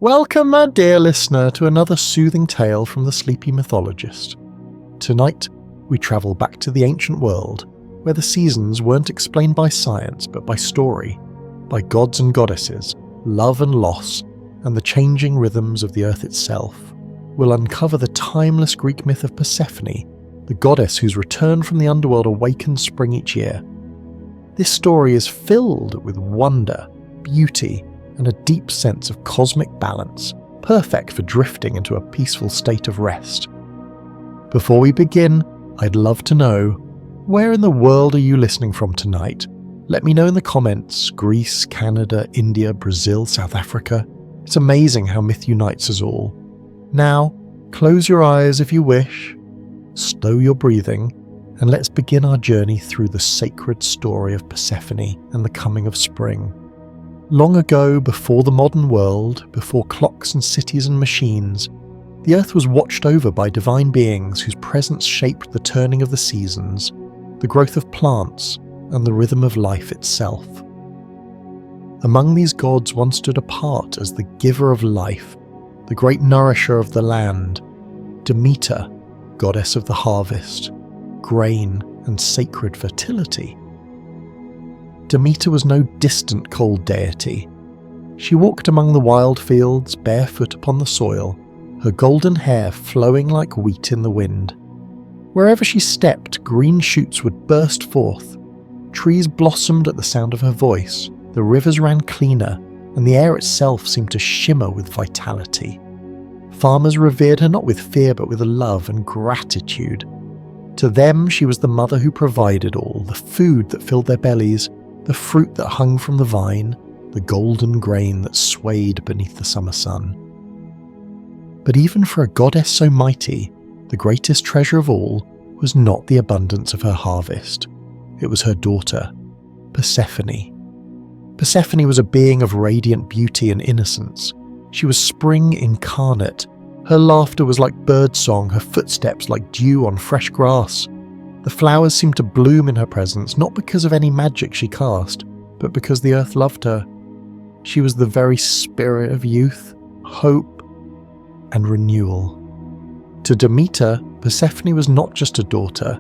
Welcome, my dear listener, to another soothing tale from the Sleepy Mythologist. Tonight, we travel back to the ancient world, where the seasons weren't explained by science but by story, by gods and goddesses, love and loss, and the changing rhythms of the earth itself. We'll uncover the timeless Greek myth of Persephone, the goddess whose return from the underworld awakens spring each year. This story is filled with wonder, beauty, and a deep sense of cosmic balance, perfect for drifting into a peaceful state of rest. Before we begin, I'd love to know, where in the world are you listening from tonight? Let me know in the comments. Greece, Canada, India, Brazil, South Africa. It's amazing how myth unites us all. Now, close your eyes if you wish, stow your breathing, and let's begin our journey through the sacred story of Persephone and the coming of spring. Long ago, before the modern world, before clocks and cities and machines, the earth was watched over by divine beings whose presence shaped the turning of the seasons, the growth of plants, and the rhythm of life itself. Among these gods one stood apart as the giver of life, the great nourisher of the land, Demeter, goddess of the harvest, grain, and sacred fertility. Demeter was no distant cold deity. She walked among the wild fields, barefoot upon the soil, her golden hair flowing like wheat in the wind. Wherever she stepped, green shoots would burst forth. Trees blossomed at the sound of her voice, the rivers ran cleaner, and the air itself seemed to shimmer with vitality. Farmers revered her not with fear but with love and gratitude. To them she was the mother who provided all, the food that filled their bellies, the fruit that hung from the vine, the golden grain that swayed beneath the summer sun. But even for a goddess so mighty, the greatest treasure of all was not the abundance of her harvest. It was her daughter, Persephone. Persephone was a being of radiant beauty and innocence. She was spring incarnate. Her laughter was like birdsong, her footsteps like dew on fresh grass. The flowers seemed to bloom in her presence, not because of any magic she cast, but because the earth loved her. She was the very spirit of youth, hope, and renewal. To Demeter, Persephone was not just a daughter.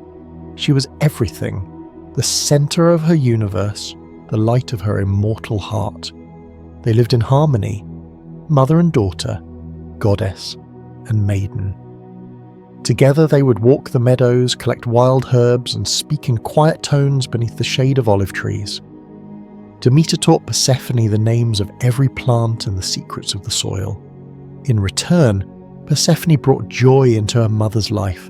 She was everything, the center of her universe, the light of her immortal heart. They lived in harmony, mother and daughter, goddess and maiden. Together they would walk the meadows, collect wild herbs, and speak in quiet tones beneath the shade of olive trees. Demeter taught Persephone the names of every plant and the secrets of the soil. In return, Persephone brought joy into her mother's life,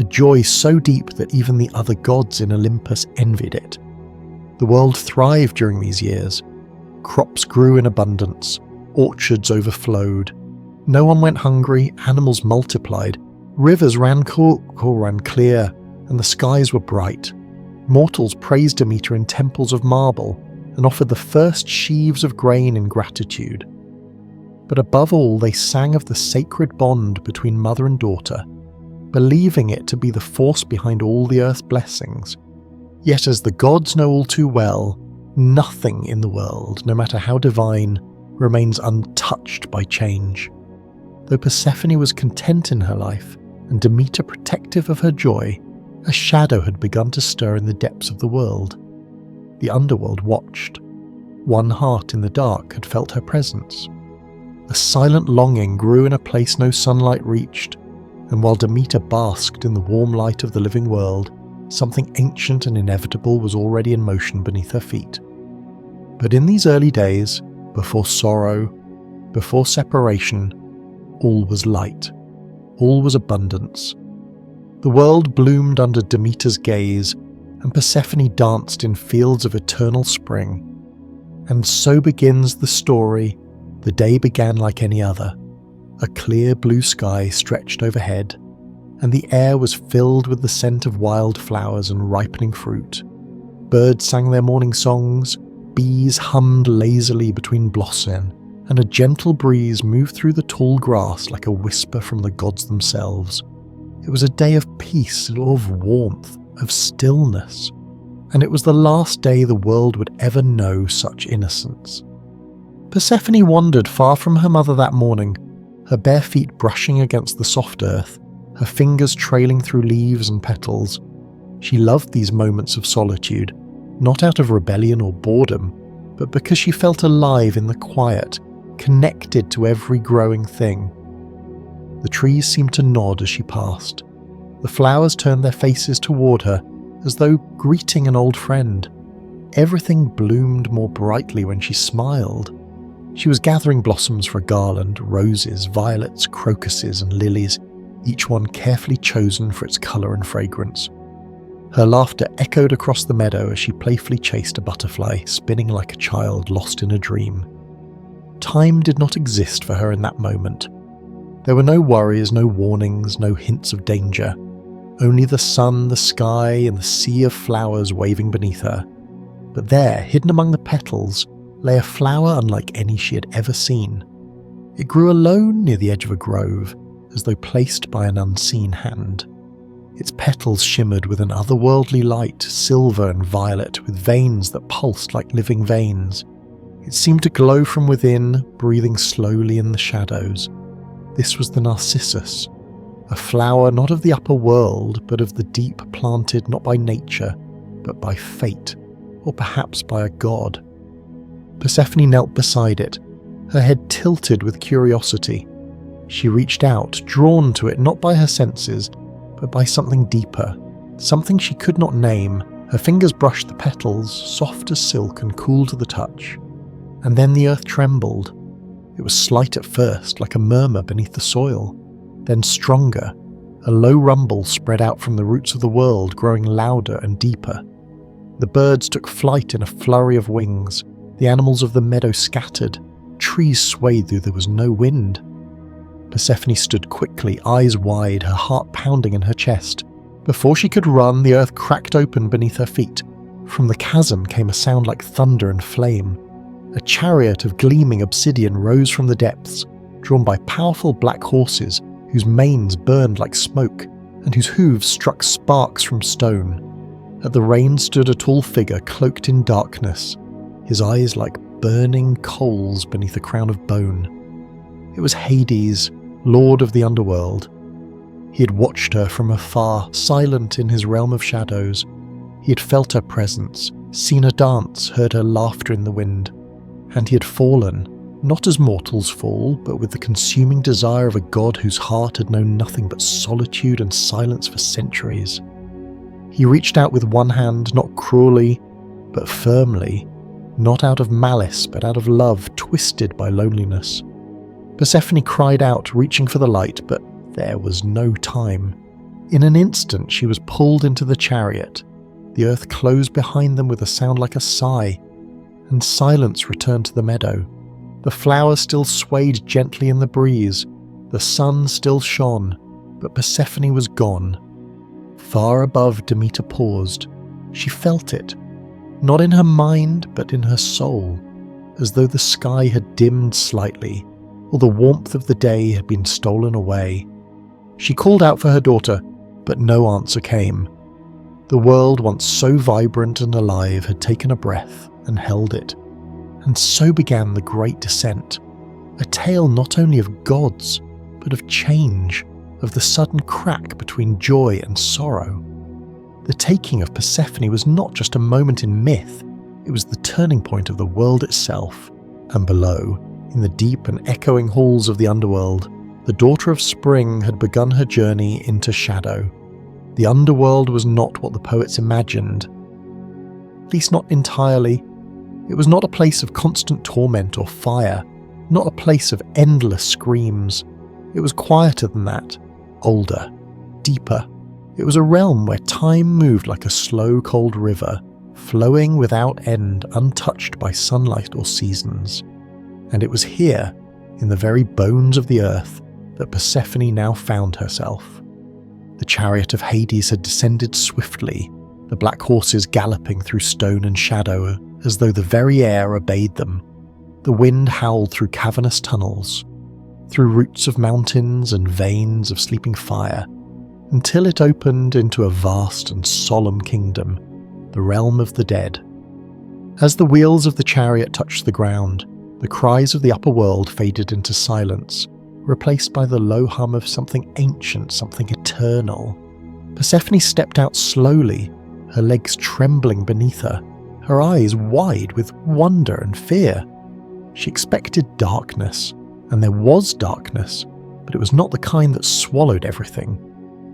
a joy so deep that even the other gods in Olympus envied it. The world thrived during these years. Crops grew in abundance, orchards overflowed. No one went hungry, animals multiplied, rivers ran clear, and the skies were bright. Mortals praised Demeter in temples of marble and offered the first sheaves of grain in gratitude. But above all, they sang of the sacred bond between mother and daughter, believing it to be the force behind all the earth's blessings. Yet as the gods know all too well, nothing in the world, no matter how divine, remains untouched by change. Though Persephone was content in her life, and Demeter protective of her joy, a shadow had begun to stir in the depths of the world. The underworld watched. One heart in the dark had felt her presence. A silent longing grew in a place no sunlight reached, and while Demeter basked in the warm light of the living world, something ancient and inevitable was already in motion beneath her feet. But in these early days, before sorrow, before separation, all was light. All was abundance. The world bloomed under Demeter's gaze, and Persephone danced in fields of eternal spring. And so begins the story. The day began like any other. A clear blue sky stretched overhead, and the air was filled with the scent of wild flowers and ripening fruit. Birds sang their morning songs, bees hummed lazily between blossom, and a gentle breeze moved through the tall grass like a whisper from the gods themselves. It was a day of peace, of warmth, of stillness, and it was the last day the world would ever know such innocence. Persephone wandered far from her mother that morning, her bare feet brushing against the soft earth, her fingers trailing through leaves and petals. She loved these moments of solitude, not out of rebellion or boredom, but because she felt alive in the quiet, connected to every growing thing. The trees seemed to nod as she passed. The flowers turned their faces toward her, as though greeting an old friend. Everything bloomed more brightly when she smiled. She was gathering blossoms for a garland, roses, violets, crocuses, and lilies, each one carefully chosen for its colour and fragrance. Her laughter echoed across the meadow as she playfully chased a butterfly, spinning like a child lost in a dream. Time did not exist for her in that moment. There were no worries, no warnings, no hints of danger. Only the sun, the sky, and the sea of flowers waving beneath her. But there, hidden among the petals, lay a flower unlike any she had ever seen. It grew alone near the edge of a grove, as though placed by an unseen hand. Its petals shimmered with an otherworldly light, silver and violet, with veins that pulsed like living veins. It seemed to glow from within, breathing slowly in the shadows. This was the narcissus, a flower not of the upper world, but of the deep, planted not by nature, but by fate, or perhaps by a god. Persephone knelt beside it, her head tilted with curiosity. She reached out, drawn to it not by her senses, but by something deeper, something she could not name. Her fingers brushed the petals, soft as silk and cool to the touch. And then the earth trembled. It was slight at first, like a murmur beneath the soil. Then stronger, a low rumble spread out from the roots of the world, growing louder and deeper. The birds took flight in a flurry of wings. The animals of the meadow scattered. Trees swayed though there was no wind. Persephone stood quickly, eyes wide, her heart pounding in her chest. Before she could run, the earth cracked open beneath her feet. From the chasm came a sound like thunder and flame. A chariot of gleaming obsidian rose from the depths, drawn by powerful black horses whose manes burned like smoke and whose hooves struck sparks from stone. At the reins stood a tall figure cloaked in darkness, his eyes like burning coals beneath a crown of bone. It was Hades, lord of the underworld. He had watched her from afar, silent in his realm of shadows. He had felt her presence, seen her dance, heard her laughter in the wind. And he had fallen, not as mortals fall, but with the consuming desire of a god whose heart had known nothing but solitude and silence for centuries. He reached out with one hand, not cruelly, but firmly, not out of malice, but out of love, twisted by loneliness. Persephone cried out, reaching for the light, but there was no time. In an instant, she was pulled into the chariot. The earth closed behind them with a sound like a sigh, and silence returned to the meadow. The flowers still swayed gently in the breeze, the sun still shone, but Persephone was gone. Far above, Demeter paused. She felt it, not in her mind, but in her soul, as though the sky had dimmed slightly, or the warmth of the day had been stolen away. She called out for her daughter, but no answer came. The world, once so vibrant and alive, had taken a breath and held it. And so began the Great Descent, a tale not only of gods, but of change, of the sudden crack between joy and sorrow. The taking of Persephone was not just a moment in myth, it was the turning point of the world itself. And below, in the deep and echoing halls of the underworld, the daughter of spring had begun her journey into shadow. The underworld was not what the poets imagined, at least not entirely. It was not a place of constant torment or fire, not a place of endless screams. It was quieter than that, older, deeper. It was a realm where time moved like a slow, cold river, flowing without end, untouched by sunlight or seasons. And it was here, in the very bones of the earth, that Persephone now found herself. The chariot of Hades had descended swiftly, the black horses galloping through stone and shadow, as though the very air obeyed them. The wind howled through cavernous tunnels, through roots of mountains and veins of sleeping fire, until it opened into a vast and solemn kingdom, the realm of the dead. As the wheels of the chariot touched the ground, The cries of the upper world faded into silence, replaced by the low hum of something ancient, something eternal. Persephone stepped out slowly, her legs trembling beneath her, her eyes wide with wonder and fear. She expected darkness, and there was darkness, but it was not the kind that swallowed everything.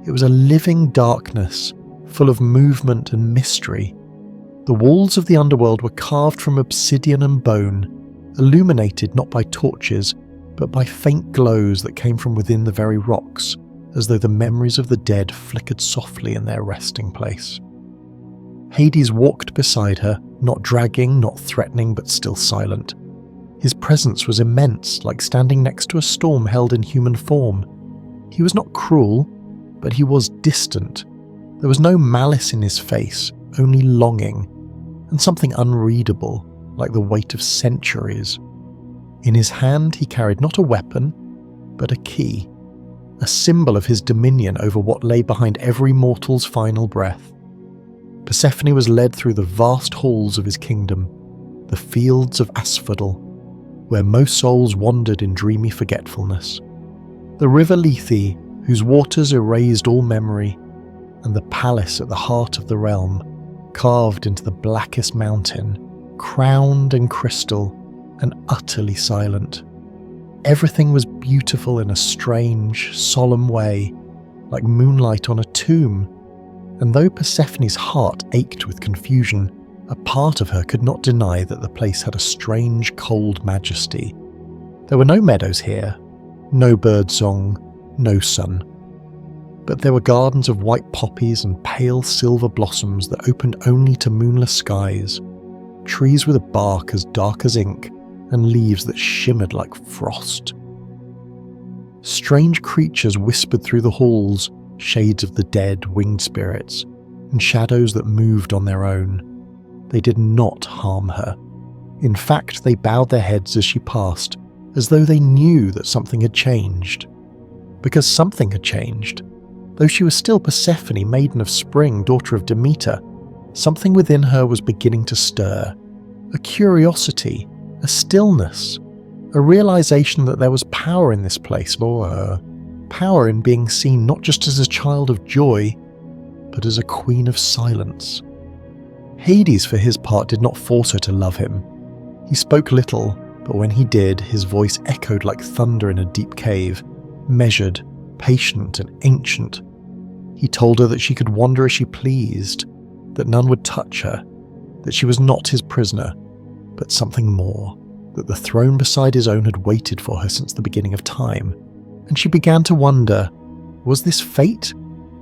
It was a living darkness, full of movement and mystery. The walls of the underworld were carved from obsidian and bone, illuminated not by torches, but by faint glows that came from within the very rocks, as though the memories of the dead flickered softly in their resting place. Hades walked beside her, not dragging, not threatening, but still silent. His presence was immense, like standing next to a storm held in human form. He was not cruel, but he was distant. There was no malice in his face, only longing, and something unreadable, like the weight of centuries. In his hand he carried not a weapon, but a key, a symbol of his dominion over what lay behind every mortal's final breath. Persephone was led through the vast halls of his kingdom, the fields of asphodel, where most souls wandered in dreamy forgetfulness. The river Lethe, whose waters erased all memory, and the palace at the heart of the realm, carved into the blackest mountain, crowned in crystal and utterly silent. Everything was beautiful in a strange, solemn way, like moonlight on a tomb, and though Persephone's heart ached with confusion, a part of her could not deny that the place had a strange, cold majesty. There were no meadows here, no birdsong, no sun. But there were gardens of white poppies and pale silver blossoms that opened only to moonless skies, trees with a bark as dark as ink, and leaves that shimmered like frost. Strange creatures whispered through the halls, shades of the dead, winged spirits, and shadows that moved on their own. They did not harm her. In fact, they bowed their heads as she passed, as though they knew that something had changed. Because something had changed. Though she was still Persephone, maiden of spring, daughter of Demeter, something within her was beginning to stir. A curiosity, a stillness, a realization that there was power in this place for her. Power in being seen not just as a child of joy, but as a queen of silence. Hades, for his part, did not force her to love him. He spoke little, but when he did, his voice echoed like thunder in a deep cave, measured, patient, and ancient. He told her that she could wander as she pleased, that none would touch her, that she was not his prisoner, but something more, that the throne beside his own had waited for her since the beginning of time. And she began to wonder, was this fate?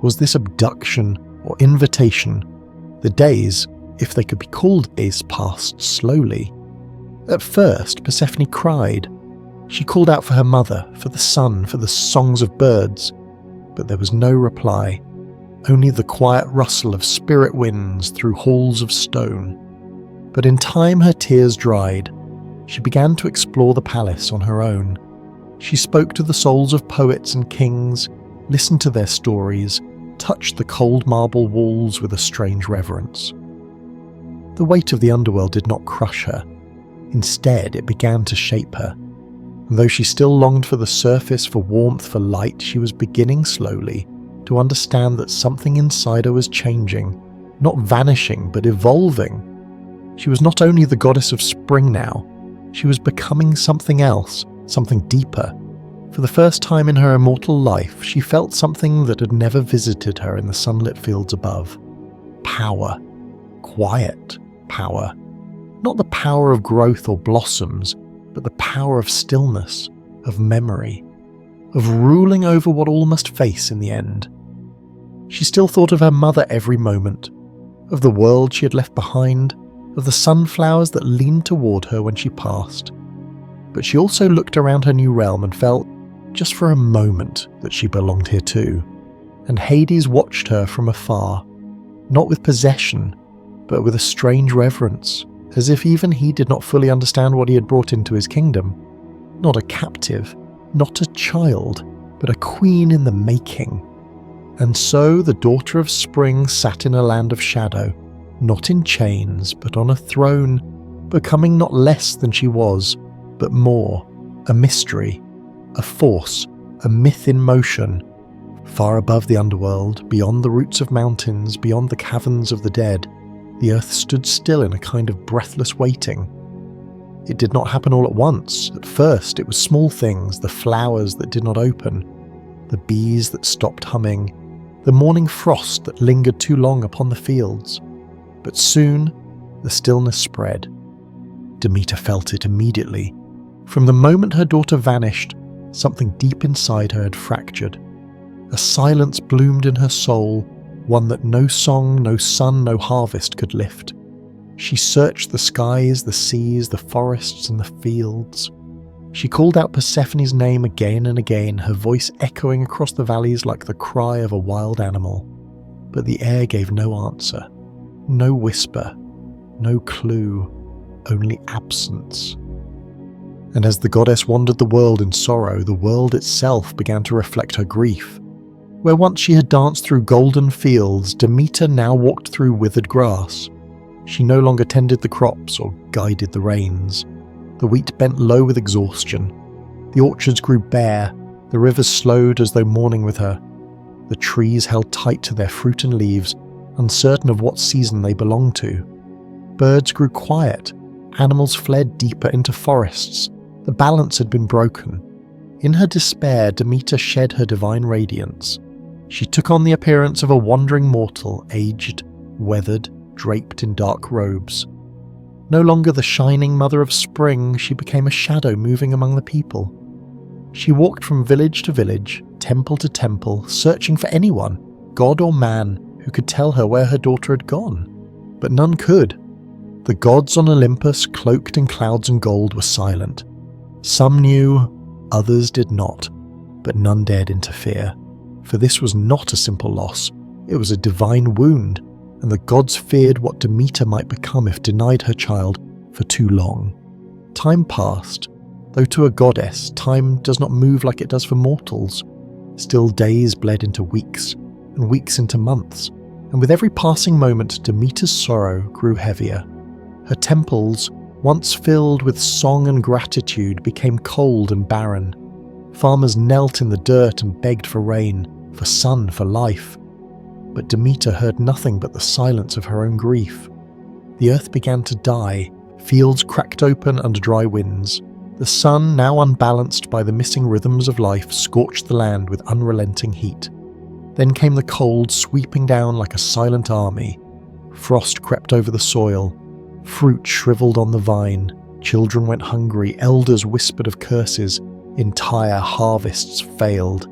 Was this abduction or invitation? The days, if they could be called days, passed slowly. At first, Persephone cried. She called out for her mother, for the sun, for the songs of birds, but there was no reply, only the quiet rustle of spirit winds through halls of stone. But in time her tears dried. She began to explore the palace on her own. She spoke to the souls of poets and kings, listened to their stories, touched the cold marble walls with a strange reverence. The weight of the underworld did not crush her. Instead, it began to shape her. And though she still longed for the surface, for warmth, for light, she was beginning slowly to understand that something inside her was changing, not vanishing, but evolving. She was not only the goddess of spring now, she was becoming something else, something deeper. For the first time in her immortal life, she felt something that had never visited her in the sunlit fields above. Power. Quiet power. Not the power of growth or blossoms, but the power of stillness, of memory, of ruling over what all must face in the end. She still thought of her mother every moment, of the world she had left behind, of the sunflowers that leaned toward her when she passed. But she also looked around her new realm and felt, just for a moment, that she belonged here too. And Hades watched her from afar, not with possession, but with a strange reverence, as if even he did not fully understand what he had brought into his kingdom. Not a captive, not a child, but a queen in the making. And so the daughter of spring sat in a land of shadow, not in chains, but on a throne, becoming not less than she was, but more, a mystery, a force, a myth in motion, far above the underworld, beyond the roots of mountains, beyond the caverns of the dead. The earth stood still in a kind of breathless waiting. It did not happen all at once. At first, it was small things, the flowers that did not open, the bees that stopped humming, the morning frost that lingered too long upon the fields. But soon, the stillness spread. Demeter felt it immediately. From the moment her daughter vanished, something deep inside her had fractured. A silence bloomed in her soul, one that no song, no sun, no harvest could lift. She searched the skies, the seas, the forests, and the fields. She called out Persephone's name again and again, her voice echoing across the valleys like the cry of a wild animal. But the air gave no answer, no whisper, no clue, only absence. And as the goddess wandered the world in sorrow, the world itself began to reflect her grief. Where once she had danced through golden fields, Demeter now walked through withered grass. She no longer tended the crops or guided the rains. The wheat bent low with exhaustion. The orchards grew bare. The rivers slowed as though mourning with her. The trees held tight to their fruit and leaves, uncertain of what season they belonged to. Birds grew quiet. Animals fled deeper into forests. The balance had been broken. In her despair, Demeter shed her divine radiance. She took on the appearance of a wandering mortal, aged, weathered, draped in dark robes. No longer the shining mother of spring, she became a shadow moving among the people. She walked from village to village, temple to temple, searching for anyone, god or man, who could tell her where her daughter had gone. But none could. The gods on Olympus, cloaked in clouds and gold, were silent. Some knew, others did not, but none dared interfere. For this was not a simple loss, it was a divine wound, and the gods feared what Demeter might become if denied her child for too long. Time passed, though to a goddess, time does not move like it does for mortals. Still days bled into weeks, and weeks into months, and with every passing moment Demeter's sorrow grew heavier. Her temples, once filled with song and gratitude, became cold and barren. Farmers knelt in the dirt and begged for rain, for sun, for life. But Demeter heard nothing but the silence of her own grief. The earth began to die, fields cracked open under dry winds. The sun, now unbalanced by the missing rhythms of life, scorched the land with unrelenting heat. Then came the cold, sweeping down like a silent army. Frost crept over the soil. Fruit shriveled on the vine. Children went hungry. Elders whispered of curses. Entire harvests failed.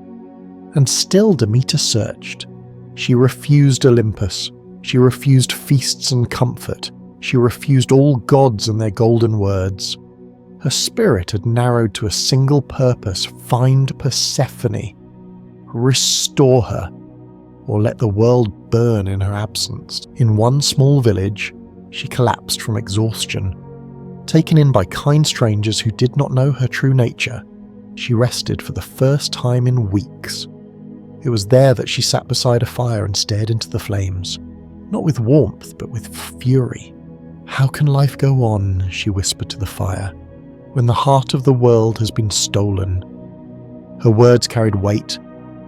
And still Demeter searched. She refused Olympus. She refused feasts and comfort. She refused all gods and their golden words. Her spirit had narrowed to a single purpose: find Persephone. Restore her, or let the world burn in her absence. In one small village, she collapsed from exhaustion. Taken in by kind strangers who did not know her true nature, she rested for the first time in weeks. It was there that she sat beside a fire and stared into the flames, not with warmth, but with fury. "How can life go on," she whispered to the fire, "when the heart of the world has been stolen?" Her words carried weight,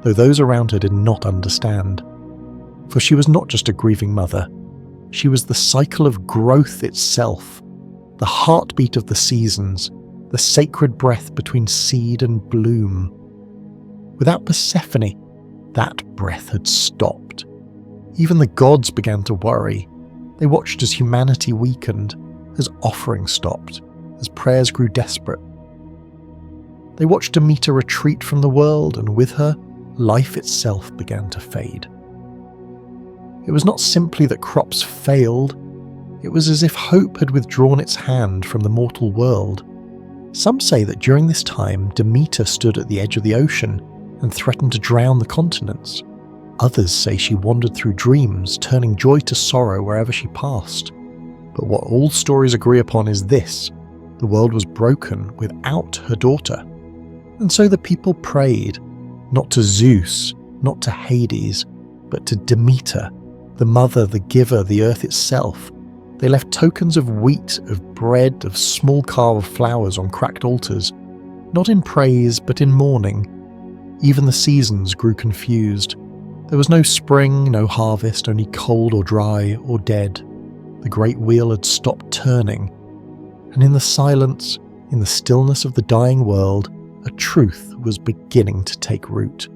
though those around her did not understand. For she was not just a grieving mother. She was the cycle of growth itself, the heartbeat of the seasons, the sacred breath between seed and bloom. Without Persephone, that breath had stopped. Even the gods began to worry. They watched as humanity weakened, as offerings stopped, as prayers grew desperate. They watched Demeter retreat from the world, and with her, life itself began to fade. It was not simply that crops failed, it was as if hope had withdrawn its hand from the mortal world. Some say that during this time, Demeter stood at the edge of the ocean and threatened to drown the continents. Others say she wandered through dreams, turning joy to sorrow wherever she passed. But what all stories agree upon is this: the world was broken without her daughter. And so the people prayed, not to Zeus, not to Hades, but to Demeter, the mother, the giver, the earth itself, They left tokens of wheat, of bread, of small carved flowers on cracked altars, not in praise but in mourning. Even the seasons grew confused. There was no spring, no harvest, only cold or dry or dead. The great wheel had stopped turning, and in the silence, in the stillness of the dying world, a truth was beginning to take root.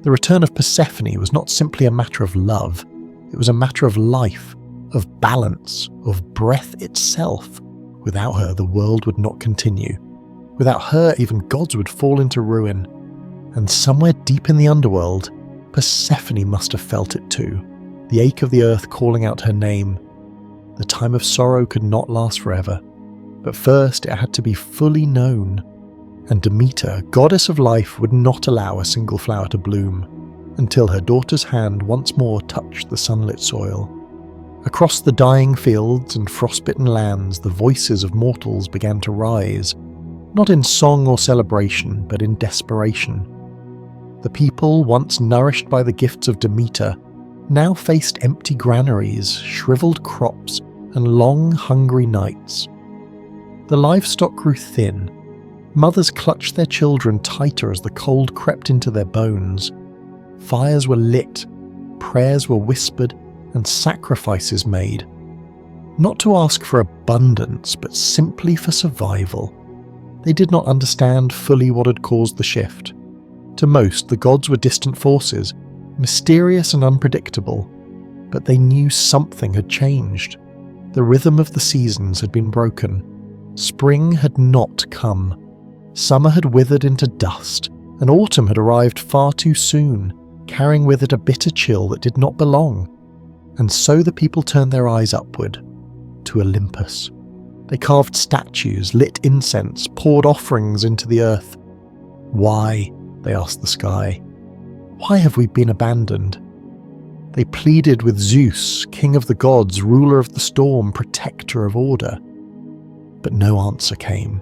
The return of Persephone was not simply a matter of love, it was a matter of life, of balance, of breath itself. Without her, the world would not continue. Without her, even gods would fall into ruin. And somewhere deep in the underworld, Persephone must have felt it too, the ache of the earth calling out her name. The time of sorrow could not last forever, but first it had to be fully known. And Demeter, goddess of life, would not allow a single flower to bloom until her daughter's hand once more touched the sunlit soil. Across the dying fields and frostbitten lands, the voices of mortals began to rise, not in song or celebration, but in desperation. The people, once nourished by the gifts of Demeter, now faced empty granaries, shriveled crops, and long, hungry nights. The livestock grew thin. Mothers clutched their children tighter as the cold crept into their bones. Fires were lit, prayers were whispered, and sacrifices made. Not to ask for abundance, but simply for survival. They did not understand fully what had caused the shift. To most, the gods were distant forces, mysterious and unpredictable, but they knew something had changed. The rhythm of the seasons had been broken. Spring had not come. Summer had withered into dust, and autumn had arrived far too soon, carrying with it a bitter chill that did not belong. And so the people turned their eyes upward, to Olympus. They carved statues, lit incense, poured offerings into the earth. Why? They asked the sky. Why have we been abandoned? They pleaded with Zeus, king of the gods, ruler of the storm, protector of order. But no answer came.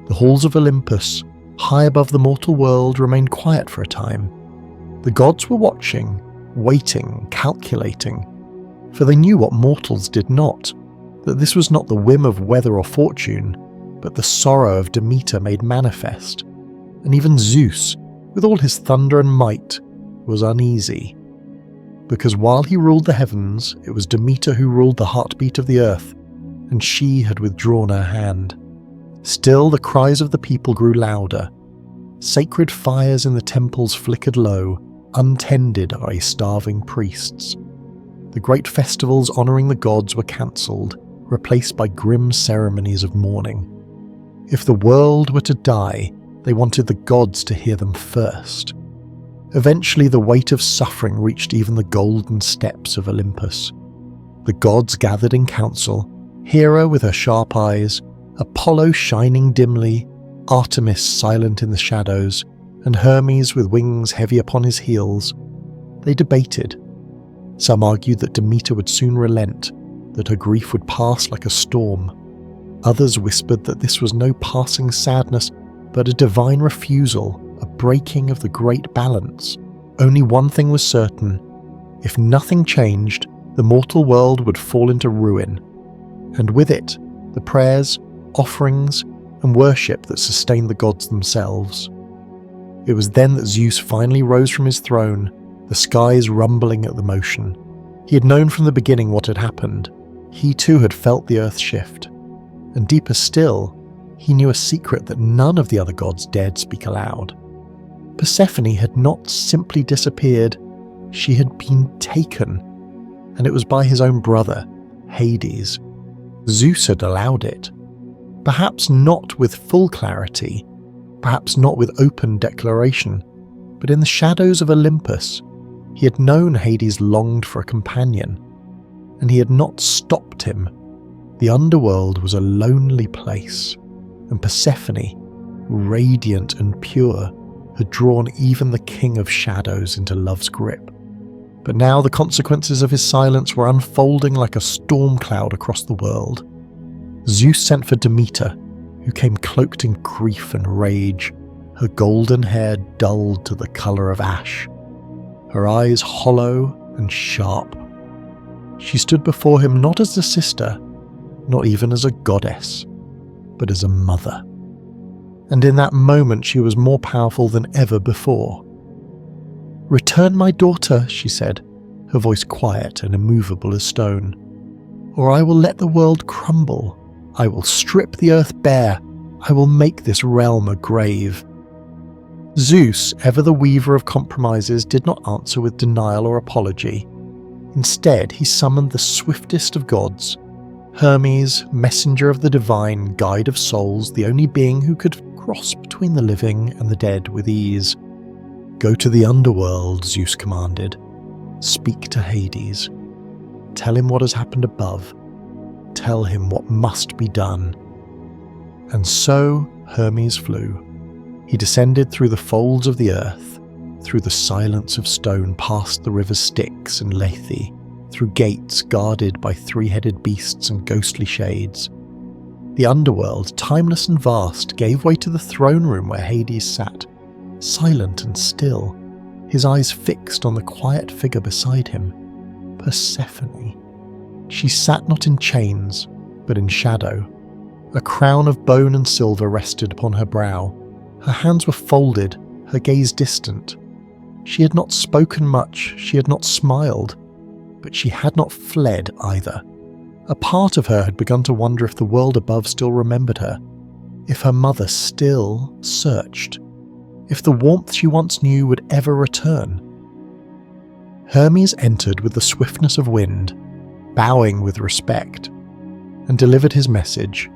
The halls of Olympus, high above the mortal world, remained quiet for a time. The gods were watching, waiting, calculating, for they knew what mortals did not, that this was not the whim of weather or fortune, but the sorrow of Demeter made manifest. And even Zeus, with all his thunder and might, was uneasy. Because while he ruled the heavens, it was Demeter who ruled the heartbeat of the earth, and she had withdrawn her hand. Still, the cries of the people grew louder. Sacred fires in the temples flickered low, untended by starving priests. The great festivals honouring the gods were cancelled, replaced by grim ceremonies of mourning. If the world were to die, they wanted the gods to hear them first. Eventually, the weight of suffering reached even the golden steps of Olympus. The gods gathered in council, Hera with her sharp eyes, Apollo shining dimly, Artemis silent in the shadows, and Hermes with wings heavy upon his heels. They debated. Some argued that Demeter would soon relent, that her grief would pass like a storm. Others whispered that this was no passing sadness, but a divine refusal, a breaking of the great balance. Only one thing was certain. If nothing changed, the mortal world would fall into ruin, and with it, the prayers, offerings, and worship that sustained the gods themselves. It was then that Zeus finally rose from his throne, the skies rumbling at the motion. He had known from the beginning what had happened. He too had felt the earth shift. And deeper still, he knew a secret that none of the other gods dared speak aloud. Persephone had not simply disappeared, she had been taken, and it was by his own brother, Hades. Zeus had allowed it. Perhaps not with full clarity, perhaps not with open declaration, but in the shadows of Olympus, he had known Hades longed for a companion, and he had not stopped him. The underworld was a lonely place, and Persephone, radiant and pure, had drawn even the king of shadows into love's grip. But now the consequences of his silence were unfolding like a storm cloud across the world. Zeus sent for Demeter, who came cloaked in grief and rage, her golden hair dulled to the colour of ash, her eyes hollow and sharp. She stood before him not as a sister, not even as a goddess, but as a mother. And in that moment she was more powerful than ever before. "Return my daughter," she said, her voice quiet and immovable as stone, "or I will let the world crumble. I will strip the earth bare. I will make this realm a grave." Zeus, ever the weaver of compromises, did not answer with denial or apology. Instead, he summoned the swiftest of gods, Hermes, messenger of the divine, guide of souls, the only being who could cross between the living and the dead with ease. "Go to the underworld," Zeus commanded. "Speak to Hades. Tell him what has happened above. Tell him what must be done." And so Hermes flew. He descended through the folds of the earth, through the silence of stone, past the river Styx and Lethe, through gates guarded by three-headed beasts and ghostly shades. The underworld, timeless and vast, gave way to the throne room where Hades sat, silent and still, his eyes fixed on the quiet figure beside him, Persephone. She sat not in chains, but in shadow. A crown of bone and silver rested upon her brow. Her hands were folded, her gaze distant. She had not spoken much, she had not smiled, but she had not fled either. A part of her had begun to wonder if the world above still remembered her, if her mother still searched, if the warmth she once knew would ever return. Hermes entered with the swiftness of wind, bowing with respect, and delivered his message.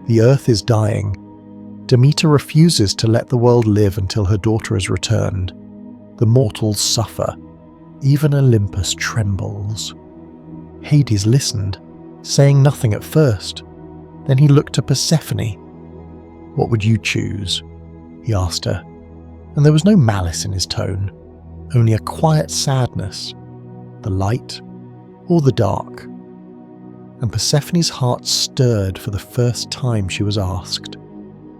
"The earth is dying. Demeter refuses to let the world live until her daughter is returned. The mortals suffer. Even Olympus trembles." Hades listened, saying nothing at first. Then he looked to Persephone. "What would you choose?" he asked her, and there was no malice in his tone, only a quiet sadness. The light or the dark? And Persephone's heart stirred for the first time she was asked.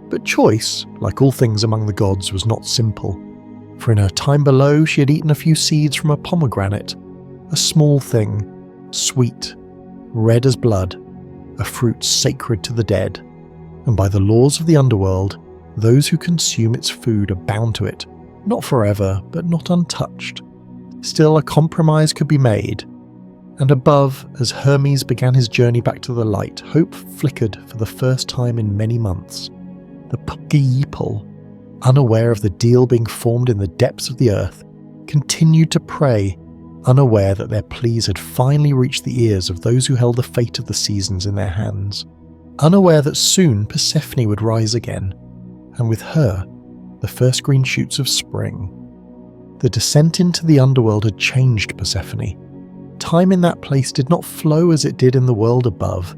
But choice, like all things among the gods, was not simple, for in her time below she had eaten a few seeds from a pomegranate, a small thing, sweet, red as blood, a fruit sacred to the dead, and by the laws of the underworld, those who consume its food are bound to it, not forever, but not untouched. Still, a compromise could be made, and above, as Hermes began his journey back to the light, hope flickered for the first time in many months. The people, unaware of the deal being formed in the depths of the earth, continued to pray, unaware that their pleas had finally reached the ears of those who held the fate of the seasons in their hands, unaware that soon Persephone would rise again, and with her, the first green shoots of spring. The descent into the underworld had changed Persephone. Time in that place did not flow as it did in the world above.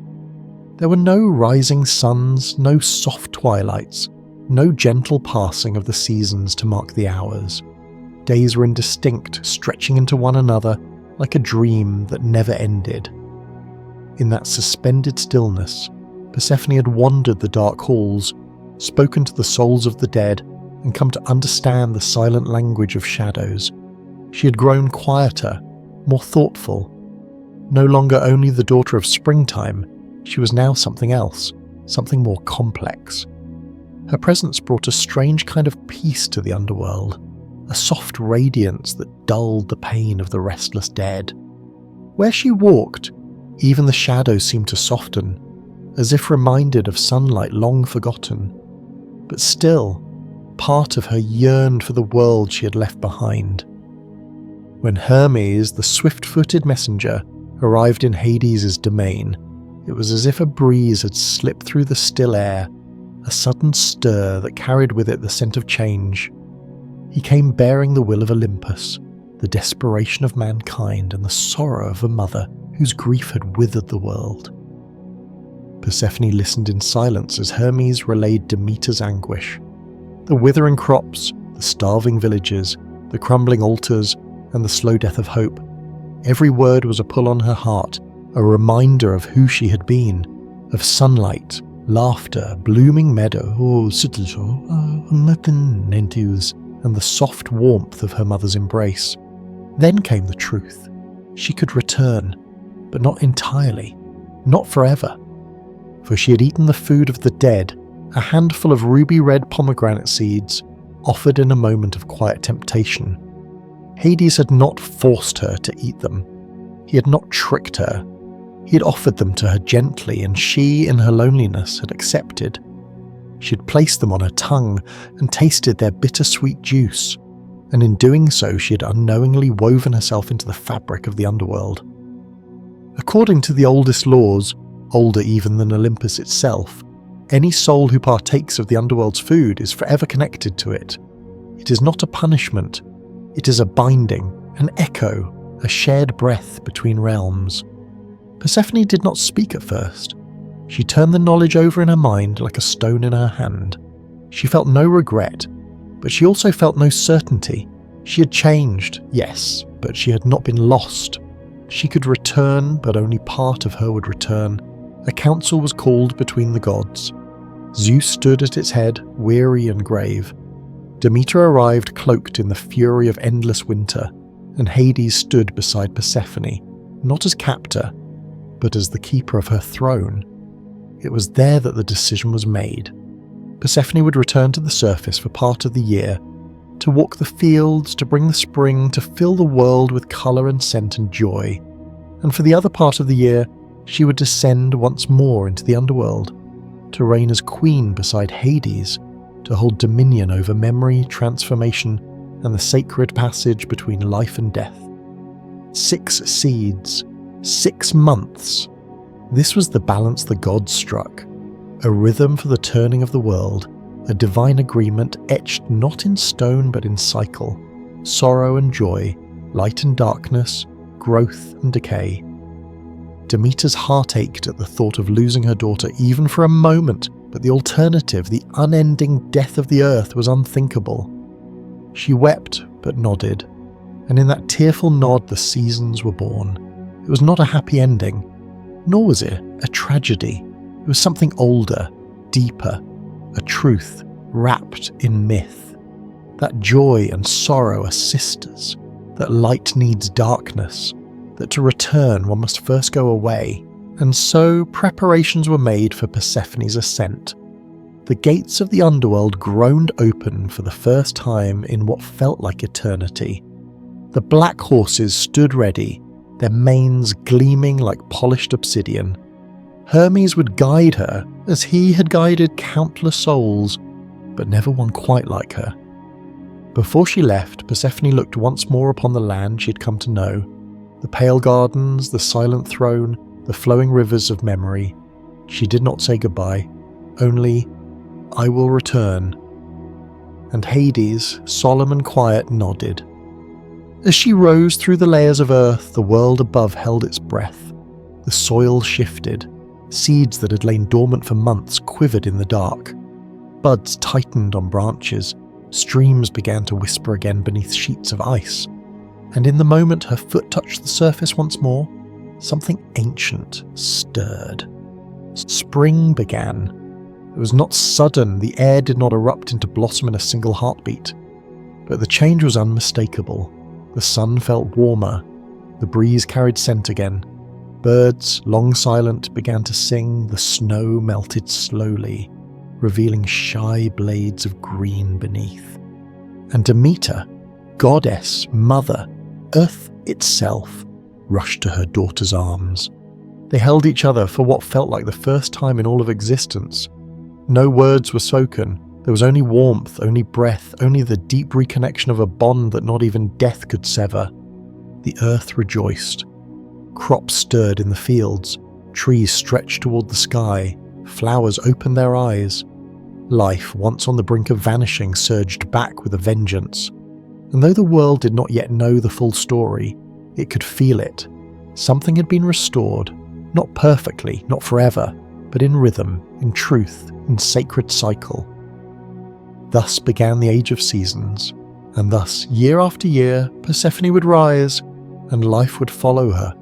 There were no rising suns, no soft twilights, no gentle passing of the seasons to mark the hours. Days were indistinct, stretching into one another like a dream that never ended. In that suspended stillness, Persephone had wandered the dark halls, spoken to the souls of the dead, and come to understand the silent language of shadows. She had grown quieter, more thoughtful. No longer only the daughter of springtime, she was now something else, something more complex. Her presence brought a strange kind of peace to the underworld, a soft radiance that dulled the pain of the restless dead. Where she walked, even the shadows seemed to soften, as if reminded of sunlight long forgotten. But still, part of her yearned for the world she had left behind. When Hermes, the swift-footed messenger, arrived in Hades' domain, it was as if a breeze had slipped through the still air, a sudden stir that carried with it the scent of change. He came bearing the will of Olympus, the desperation of mankind and the sorrow of a mother whose grief had withered the world. Persephone listened in silence as Hermes relayed Demeter's anguish. The withering crops, the starving villages, the crumbling altars, and the slow death of hope. Every word was a pull on her heart, a reminder of who she had been, of sunlight, laughter, blooming meadow, and the soft warmth of her mother's embrace. Then came the truth. She could return, but not entirely, not forever. For she had eaten the food of the dead, a handful of ruby-red pomegranate seeds, offered in a moment of quiet temptation. Hades had not forced her to eat them. He had not tricked her. He had offered them to her gently, and she, in her loneliness, had accepted. She had placed them on her tongue and tasted their bittersweet juice, and in doing so she had unknowingly woven herself into the fabric of the underworld. According to the oldest laws, older even than Olympus itself, any soul who partakes of the underworld's food is forever connected to it. It is not a punishment, it is a binding, an echo, a shared breath between realms. Persephone did not speak at first. She turned the knowledge over in her mind like a stone in her hand. She felt no regret, but she also felt no certainty. She had changed, yes, but she had not been lost. She could return, but only part of her would return. A council was called between the gods. Zeus stood at its head, weary and grave. Demeter arrived cloaked in the fury of endless winter, and Hades stood beside Persephone, not as captor, but as the keeper of her throne. It was there that the decision was made. Persephone would return to the surface for part of the year, to walk the fields, to bring the spring, to fill the world with colour and scent and joy. And for the other part of the year, she would descend once more into the underworld, to reign as queen beside Hades, to hold dominion over memory, transformation, and the sacred passage between life and death. 6 seeds, 6 months. This was the balance the gods struck, a rhythm for the turning of the world, a divine agreement etched not in stone but in cycle, sorrow and joy, light and darkness, growth and decay. Demeter's heart ached at the thought of losing her daughter even for a moment, but the alternative, the unending death of the earth, was unthinkable. She wept but nodded, and in that tearful nod the seasons were born. It was not a happy ending, nor was it a tragedy. It was something older, deeper, a truth wrapped in myth. That joy and sorrow are sisters, that light needs darkness, that to return one must first go away, and so preparations were made for Persephone's ascent. The gates of the underworld groaned open for the first time in what felt like eternity. The black horses stood ready, their manes gleaming like polished obsidian. Hermes would guide her as he had guided countless souls, but never one quite like her. Before she left, Persephone looked once more upon the land she had come to know, the pale gardens, the silent throne, the flowing rivers of memory. She did not say goodbye, only, "I will return." And Hades, solemn and quiet, nodded. As she rose through the layers of earth, the world above held its breath. The soil shifted. Seeds that had lain dormant for months quivered in the dark. Buds tightened on branches. Streams began to whisper again beneath sheets of ice. And in the moment her foot touched the surface once more, something ancient stirred. Spring began. It was not sudden, the air did not erupt into blossom in a single heartbeat. But the change was unmistakable. The sun felt warmer. The breeze carried scent again. Birds, long silent, began to sing. The snow melted slowly, revealing shy blades of green beneath. And Demeter, goddess, mother, earth itself, rushed to her daughter's arms. They held each other for what felt like the first time in all of existence. No words were spoken. There was only warmth, only breath, only the deep reconnection of a bond that not even death could sever. The earth rejoiced. Crops stirred in the fields. Trees stretched toward the sky. Flowers opened their eyes. Life, once on the brink of vanishing, surged back with a vengeance. And though the world did not yet know the full story, it could feel it. Something had been restored, not perfectly, not forever, but in rhythm, in truth, in sacred cycle. Thus began the Age of Seasons, and thus, year after year, Persephone would rise, and life would follow her.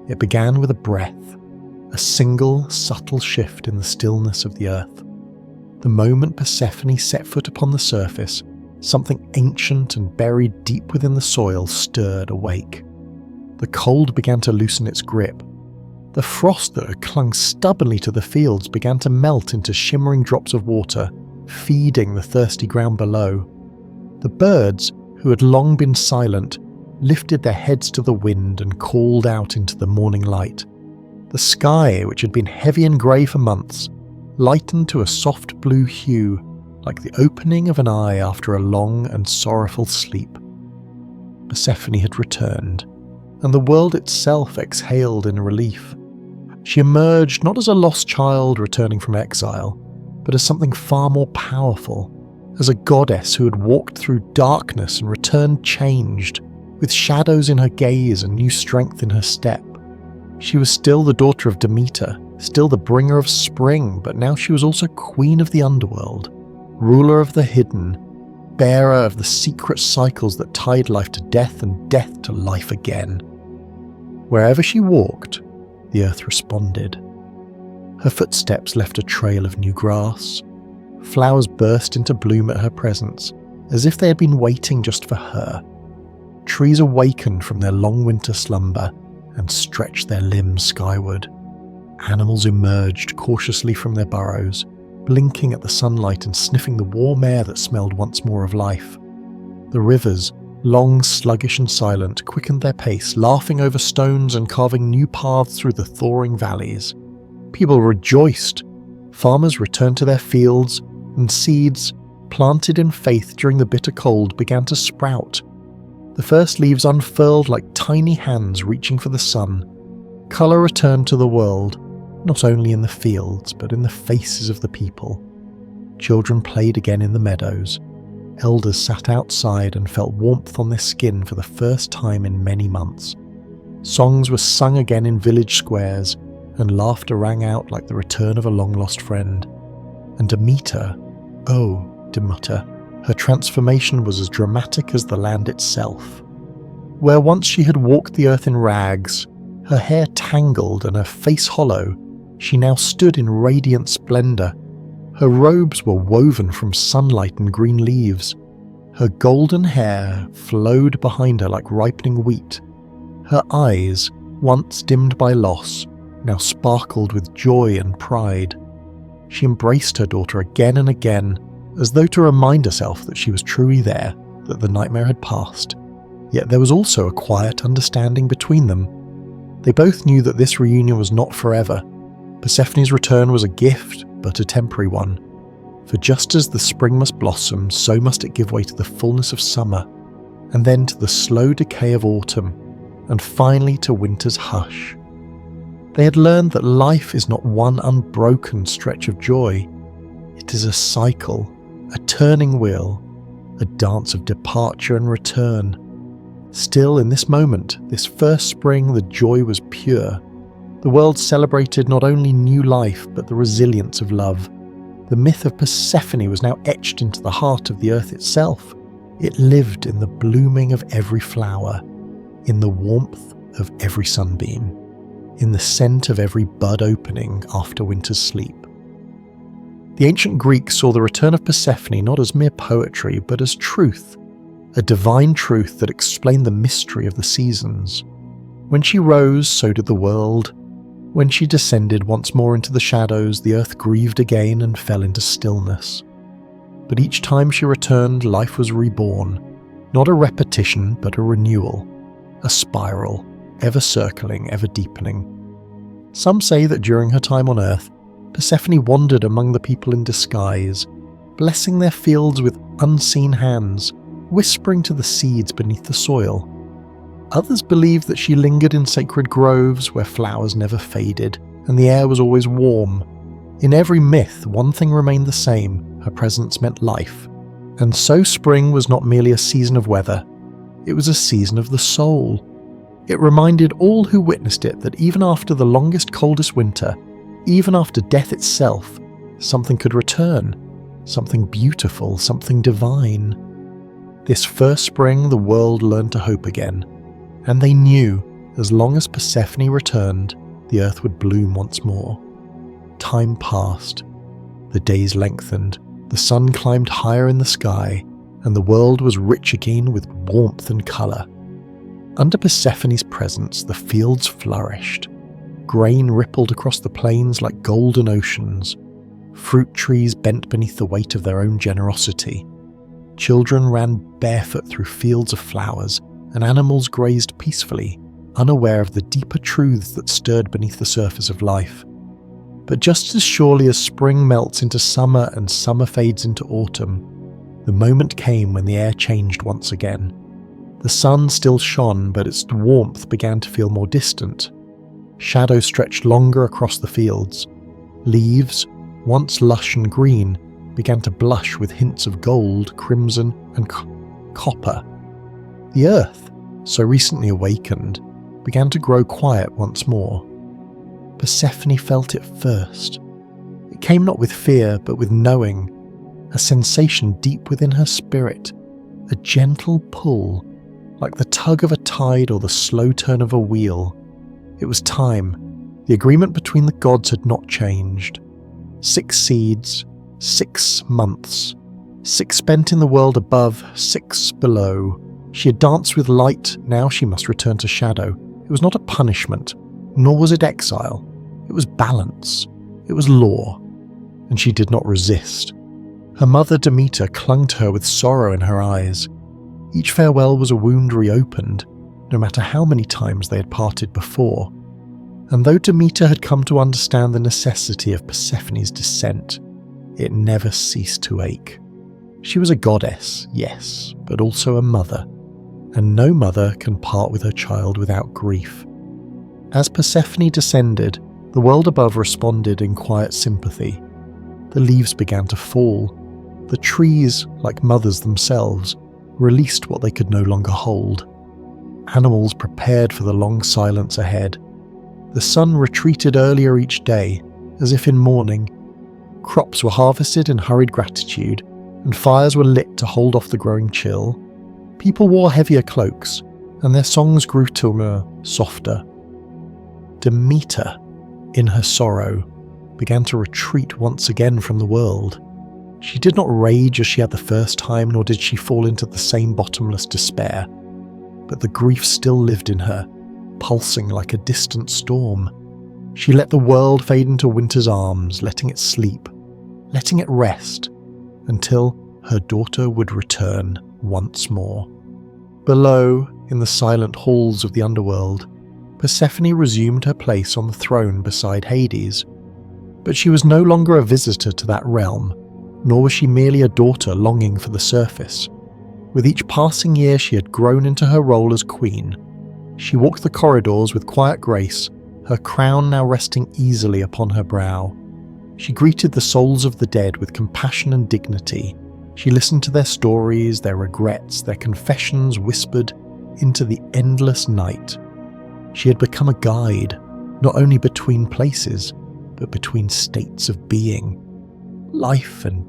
It began with a breath, a single, subtle shift in the stillness of the earth. The moment Persephone set foot upon the surface, something ancient and buried deep within the soil stirred awake. The cold began to loosen its grip. The frost that had clung stubbornly to the fields began to melt into shimmering drops of water, feeding the thirsty ground below. The birds, who had long been silent, lifted their heads to the wind and called out into the morning light. The sky, which had been heavy and grey for months, lightened to a soft blue hue, like the opening of an eye after a long and sorrowful sleep. Persephone had returned, and the world itself exhaled in relief. She emerged not as a lost child returning from exile, but as something far more powerful, as a goddess who had walked through darkness and returned changed, with shadows in her gaze and new strength in her step. She was still the daughter of Demeter, still the bringer of spring, but now she was also queen of the underworld, ruler of the hidden, bearer of the secret cycles that tied life to death and death to life again. Wherever she walked, the earth responded. Her footsteps left a trail of new grass. Flowers burst into bloom at her presence, as if they had been waiting just for her. Trees awakened from their long winter slumber and stretched their limbs skyward. Animals emerged cautiously from their burrows, blinking at the sunlight and sniffing the warm air that smelled once more of life. The rivers, long, sluggish and silent, quickened their pace, laughing over stones and carving new paths through the thawing valleys. People rejoiced. Farmers returned to their fields, and seeds, planted in faith during the bitter cold, began to sprout. The first leaves unfurled like tiny hands reaching for the sun. Colour returned to the world, not only in the fields, but in the faces of the people. Children played again in the meadows. Elders sat outside and felt warmth on their skin for the first time in many months. Songs were sung again in village squares, and laughter rang out like the return of a long-lost friend. And Demeter, oh, Demeter, her transformation was as dramatic as the land itself. Where once she had walked the earth in rags, her hair tangled and her face hollow, she now stood in radiant splendour. Her robes were woven from sunlight and green leaves. Her golden hair flowed behind her like ripening wheat. Her eyes, once dimmed by loss, now sparkled with joy and pride. She embraced her daughter again and again, as though to remind herself that she was truly there, that the nightmare had passed. Yet there was also a quiet understanding between them. They both knew that this reunion was not forever. Persephone's return was a gift, but a temporary one. For just as the spring must blossom, so must it give way to the fullness of summer, and then to the slow decay of autumn, and finally to winter's hush. They had learned that life is not one unbroken stretch of joy. It is a cycle, a turning wheel, a dance of departure and return. Still, in this moment, this first spring, the joy was pure. The world celebrated not only new life, but the resilience of love. The myth of Persephone was now etched into the heart of the earth itself. It lived in the blooming of every flower, in the warmth of every sunbeam, in the scent of every bud opening after winter's sleep. The ancient Greeks saw the return of Persephone not as mere poetry, but as truth, a divine truth that explained the mystery of the seasons. When she rose, so did the world. When she descended once more into the shadows, the earth grieved again and fell into stillness. But each time she returned, life was reborn, not a repetition, but a renewal, a spiral, ever circling, ever deepening. Some say that during her time on earth, Persephone wandered among the people in disguise, blessing their fields with unseen hands, whispering to the seeds beneath the soil. Others believe that she lingered in sacred groves where flowers never faded and the air was always warm. In every myth, one thing remained the same: her presence meant life. And so spring was not merely a season of weather, it was a season of the soul. It reminded all who witnessed it that even after the longest, coldest winter, even after death itself, something could return, something beautiful, something divine. This first spring, the world learned to hope again, and they knew, as long as Persephone returned, the earth would bloom once more. Time passed. The days lengthened, the sun climbed higher in the sky, and the world was rich again with warmth and colour. Under Persephone's presence, the fields flourished. Grain rippled across the plains like golden oceans. Fruit trees bent beneath the weight of their own generosity. Children ran barefoot through fields of flowers, and animals grazed peacefully, unaware of the deeper truths that stirred beneath the surface of life. But just as surely as spring melts into summer and summer fades into autumn, the moment came when the air changed once again. The sun still shone, but its warmth began to feel more distant. Shadow stretched longer across the fields. Leaves, once lush and green, began to blush with hints of gold, crimson, and copper. The earth, so recently awakened, began to grow quiet once more. Persephone felt it first. It came not with fear, but with knowing, a sensation deep within her spirit, a gentle pull, like the tug of a tide or the slow turn of a wheel. It was time. The agreement between the gods had not changed. 6 seeds, 6 months, 6 spent in the world above, 6 below. She had danced with light, now she must return to shadow. It was not a punishment, nor was it exile. It was balance. It was law. And she did not resist. Her mother Demeter clung to her with sorrow in her eyes. Each farewell was a wound reopened, no matter how many times they had parted before. And though Demeter had come to understand the necessity of Persephone's descent, it never ceased to ache. She was a goddess, yes, but also a mother, and no mother can part with her child without grief. As Persephone descended, the world above responded in quiet sympathy. The leaves began to fall. The trees, like mothers themselves, released what they could no longer hold. Animals prepared for the long silence ahead. The sun retreated earlier each day, as if in mourning. Crops were harvested in hurried gratitude, and fires were lit to hold off the growing chill. People wore heavier cloaks, and their songs grew softer. Demeter, in her sorrow, began to retreat once again from the world. She did not rage as she had the first time, nor did she fall into the same bottomless despair. But the grief still lived in her, pulsing like a distant storm. She let the world fade into winter's arms, letting it sleep, letting it rest, until her daughter would return once more. Below, in the silent halls of the underworld, Persephone resumed her place on the throne beside Hades. But she was no longer a visitor to that realm, nor was she merely a daughter longing for the surface. With each passing year she had grown into her role as queen. She walked the corridors with quiet grace, her crown now resting easily upon her brow. She greeted the souls of the dead with compassion and dignity. She listened to their stories, their regrets, their confessions whispered into the endless night. She had become a guide, not only between places, but between states of being. Life and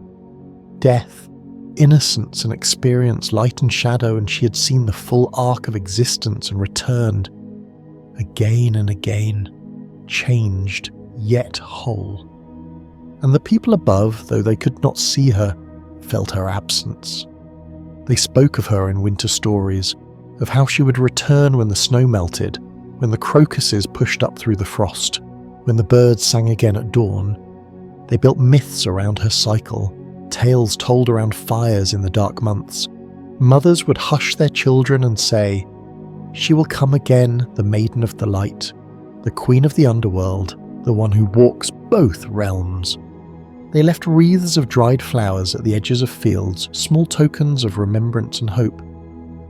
death, innocence and experience, light and shadow, and she had seen the full arc of existence and returned, again and again, changed yet whole. And the people above, though they could not see her, felt her absence. They spoke of her in winter stories, of how she would return when the snow melted, when the crocuses pushed up through the frost, when the birds sang again at dawn. They built myths around her cycle, tales told around fires in the dark months. Mothers would hush their children and say, "She will come again, the maiden of the light, the queen of the underworld, the one who walks both realms." They left wreaths of dried flowers at the edges of fields, small tokens of remembrance and hope.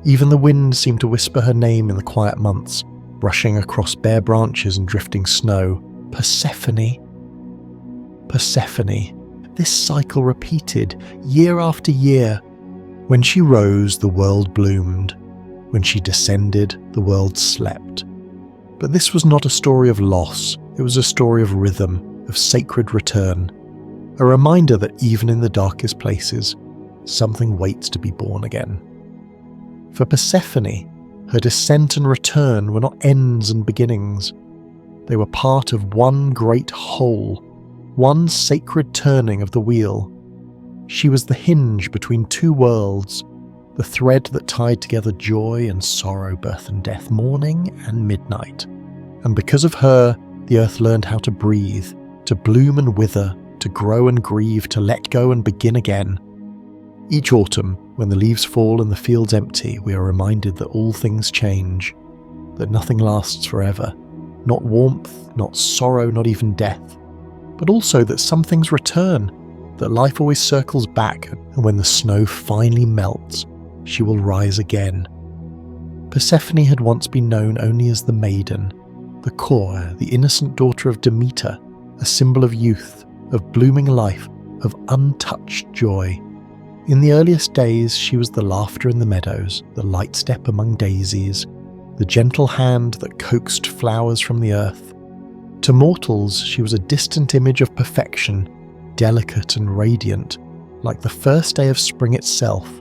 Even the wind seemed to whisper her name in the quiet months, brushing across bare branches and drifting snow. Persephone. Persephone. This cycle repeated, year after year. When she rose, the world bloomed. When she descended, the world slept. But this was not a story of loss, it was a story of rhythm, of sacred return. A reminder that even in the darkest places, something waits to be born again. For Persephone, her descent and return were not ends and beginnings. They were part of one great whole, one sacred turning of the wheel. She was the hinge between two worlds, the thread that tied together joy and sorrow, birth and death, morning and midnight. And because of her, The earth learned how to breathe, to bloom and wither, to grow and grieve, to let go and begin again. Each autumn, when the leaves fall and the fields empty, we are reminded that all things change, that nothing lasts forever, not warmth, not sorrow, not even death, but also that some things return, that life always circles back, and when the snow finally melts, she will rise again. Persephone had once been known only as the maiden, the Kor, the innocent daughter of Demeter, a symbol of youth, of blooming life, of untouched joy. In the earliest days, she was the laughter in the meadows, the light step among daisies, the gentle hand that coaxed flowers from the earth. To mortals, she was a distant image of perfection, delicate and radiant, like the first day of spring itself.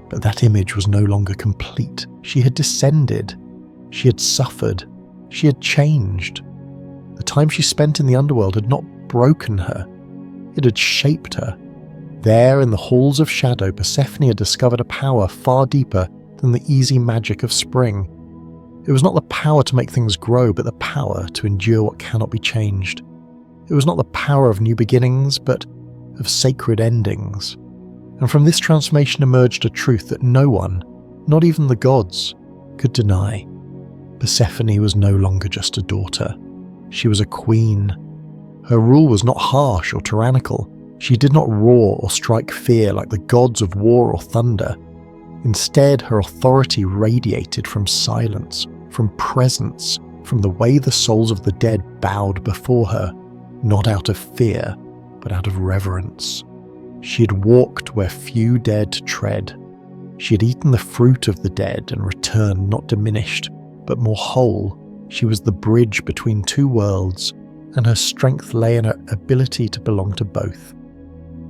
But that image was no longer complete. She had descended. She had suffered. She had changed. The time she spent in the underworld had not broken her. It had shaped her. There, in the halls of shadow, Persephone had discovered a power far deeper than the easy magic of spring. It was not the power to make things grow, but the power to endure what cannot be changed. It was not the power of new beginnings, but of sacred endings. And from this transformation emerged a truth that no one, not even the gods, could deny. Persephone was no longer just a daughter. She was a queen. Her rule was not harsh or tyrannical. She did not roar or strike fear like the gods of war or thunder. Instead, her authority radiated from silence, from presence, from the way the souls of the dead bowed before her, not out of fear, but out of reverence. She had walked where few dared to tread. She had eaten the fruit of the dead and returned not diminished, but more whole. She was the bridge between two worlds, and her strength lay in her ability to belong to both.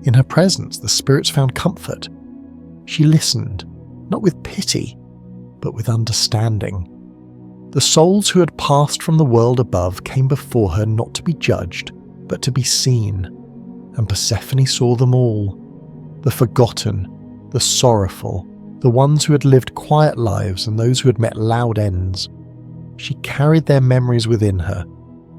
In her presence, the spirits found comfort. She listened, not with pity, but with understanding. The souls who had passed from the world above came before her not to be judged, but to be seen, and Persephone saw them all. The forgotten, the sorrowful, the ones who had lived quiet lives and those who had met loud ends. She carried their memories within her.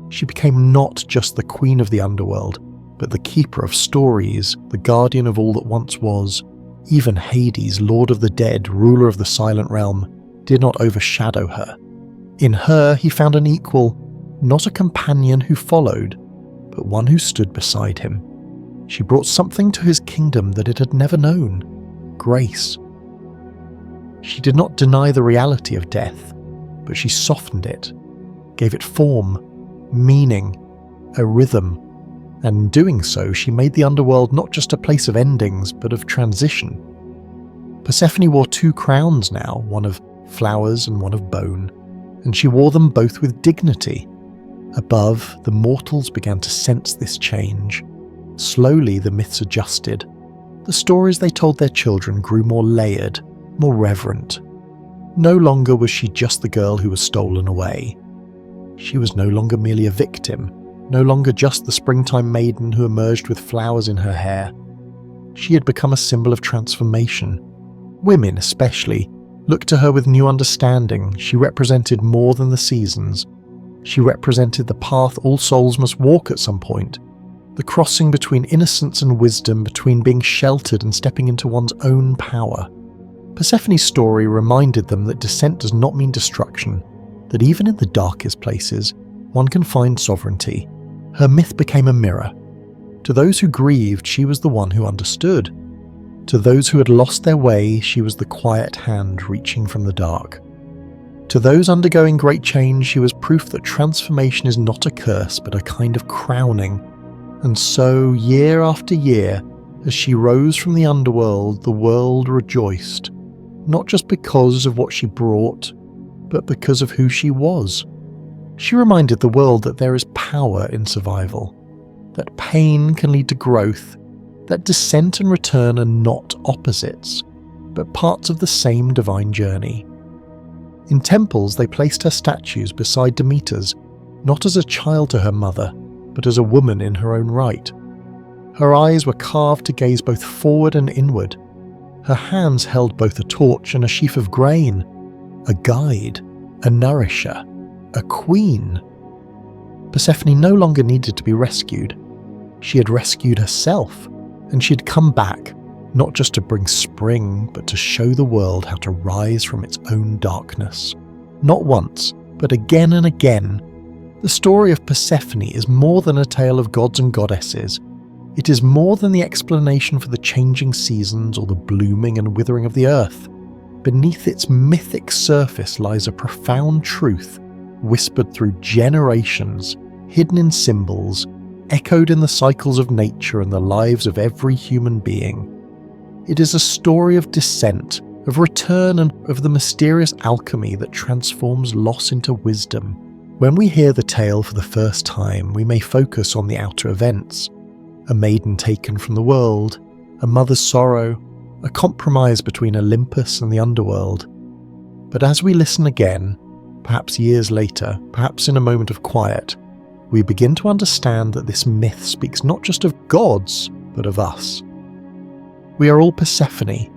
She became not just the queen of the underworld, but the keeper of stories, the guardian of all that once was. Even Hades, lord of the dead, ruler of the silent realm, did not overshadow her. In her he found an equal, not a companion who followed, but one who stood beside him. She brought something to his kingdom that it had never known: grace. She did not deny the reality of death, but she softened it, gave it form, meaning, a rhythm, and in doing so she made the underworld not just a place of endings, but of transition. Persephone wore two crowns now, one of flowers and one of bone, and she wore them both with dignity. Above, the mortals began to sense this change. Slowly the myths adjusted. The stories they told their children grew more layered, more reverent. No longer was she just the girl who was stolen away. She was no longer merely a victim, no longer just the springtime maiden who emerged with flowers in her hair. She had become a symbol of transformation. Women, especially, looked to her with new understanding. She represented more than the seasons. She represented the path all souls must walk at some point, the crossing between innocence and wisdom, between being sheltered and stepping into one's own power. Persephone's story reminded them that descent does not mean destruction, that even in the darkest places, one can find sovereignty. Her myth became a mirror. To those who grieved, she was the one who understood. To those who had lost their way, she was the quiet hand reaching from the dark. To those undergoing great change, she was proof that transformation is not a curse, but a kind of crowning. And so, year after year, as she rose from the underworld, the world rejoiced, not just because of what she brought, but because of who she was. She reminded the world that there is power in survival, that pain can lead to growth, that descent and return are not opposites, but parts of the same divine journey. In temples, they placed her statues beside Demeter's, not as a child to her mother, but as a woman in her own right. Her eyes were carved to gaze both forward and inward. Her hands held both a torch and a sheaf of grain, a guide, a nourisher, a queen. Persephone no longer needed to be rescued. She had rescued herself, and she had come back, not just to bring spring, but to show the world how to rise from its own darkness. Not once, but again and again, the story of Persephone is more than a tale of gods and goddesses. It is more than the explanation for the changing seasons or the blooming and withering of the earth. Beneath its mythic surface lies a profound truth, whispered through generations, hidden in symbols, echoed in the cycles of nature and the lives of every human being. It is a story of descent, of return, and of the mysterious alchemy that transforms loss into wisdom. When we hear the tale for the first time, we may focus on the outer events: a maiden taken from the world, a mother's sorrow, a compromise between Olympus and the underworld. But as we listen again, perhaps years later, perhaps in a moment of quiet, we begin to understand that this myth speaks not just of gods, but of us. We are all Persephone.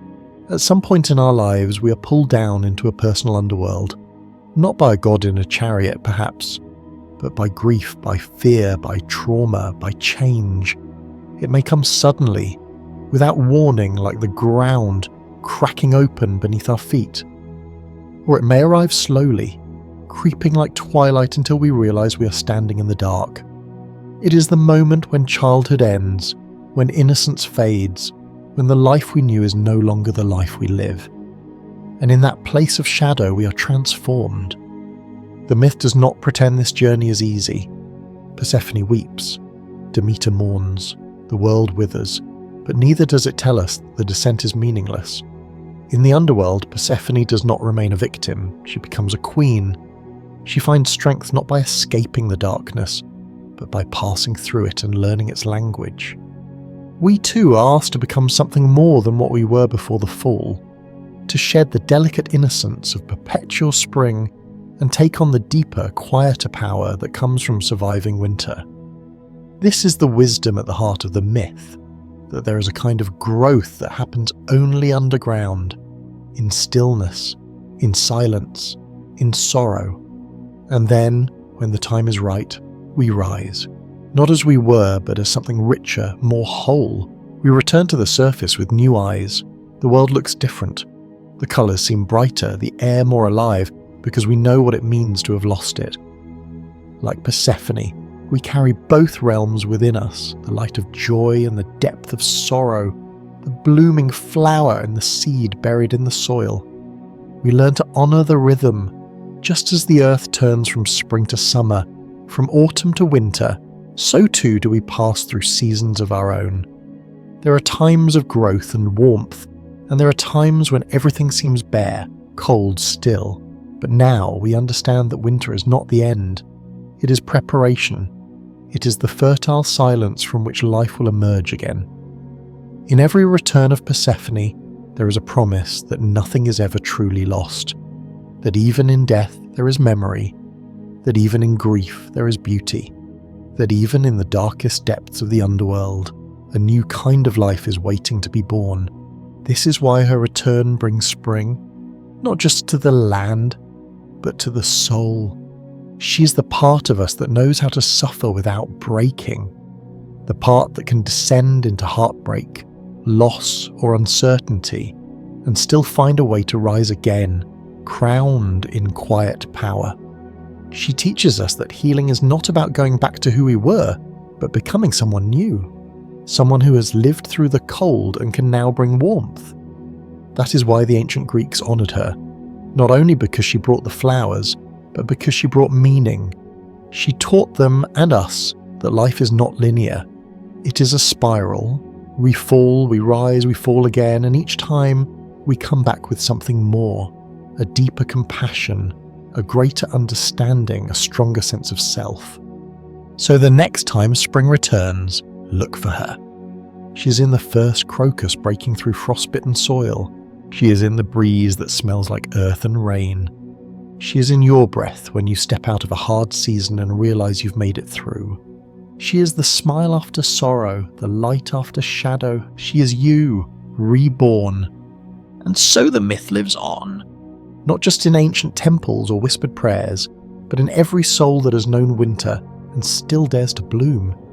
At some point in our lives, we are pulled down into a personal underworld, not by a god in a chariot perhaps, but by grief, by fear, by trauma, by change. It may come suddenly, without warning, like the ground cracking open beneath our feet. Or it may arrive slowly, creeping like twilight until we realize we are standing in the dark. It is the moment when childhood ends, when innocence fades, when the life we knew is no longer the life we live. And in that place of shadow we are transformed. The myth does not pretend this journey is easy. Persephone weeps, Demeter mourns, the world withers, but neither does it tell us the descent is meaningless. In the underworld, Persephone does not remain a victim, she becomes a queen. She finds strength not by escaping the darkness, but by passing through it and learning its language. We too are asked to become something more than what we were before the fall, to shed the delicate innocence of perpetual spring and take on the deeper, quieter power that comes from surviving winter. This is the wisdom at the heart of the myth, that there is a kind of growth that happens only underground, in stillness, in silence, in sorrow. And then, when the time is right, we rise. Not as we were, but as something richer, more whole. We return to the surface with new eyes. The world looks different. The colours seem brighter, the air more alive, because we know what it means to have lost it. Like Persephone, we carry both realms within us, the light of joy and the depth of sorrow, the blooming flower and the seed buried in the soil. We learn to honour the rhythm. Just as the earth turns from spring to summer, from autumn to winter, so too do we pass through seasons of our own. There are times of growth and warmth, and there are times when everything seems bare, cold still. But now we understand that winter is not the end. It is preparation. It is the fertile silence from which life will emerge again. In every return of Persephone, there is a promise that nothing is ever truly lost, that even in death there is memory, that even in grief there is beauty, that even in the darkest depths of the underworld, a new kind of life is waiting to be born. This is why her return brings spring, not just to the land, but to the soul. She is the part of us that knows how to suffer without breaking, the part that can descend into heartbreak, loss, or uncertainty, and still find a way to rise again, crowned in quiet power. She teaches us that healing is not about going back to who we were, but becoming someone new, someone who has lived through the cold and can now bring warmth. That is why the ancient Greeks honoured her, not only because she brought the flowers, but because she brought meaning. She taught them and us that life is not linear. It is a spiral. We fall, we rise, we fall again, and each time we come back with something more, a deeper compassion, a greater understanding, a stronger sense of self. So the next time spring returns, look for her. She is in the first crocus breaking through frostbitten soil. She is in the breeze that smells like earth and rain. She is in your breath when you step out of a hard season and realize you've made it through. She is the smile after sorrow, the light after shadow. She is you, reborn. And so the myth lives on, not just in ancient temples or whispered prayers, but in every soul that has known winter and still dares to bloom.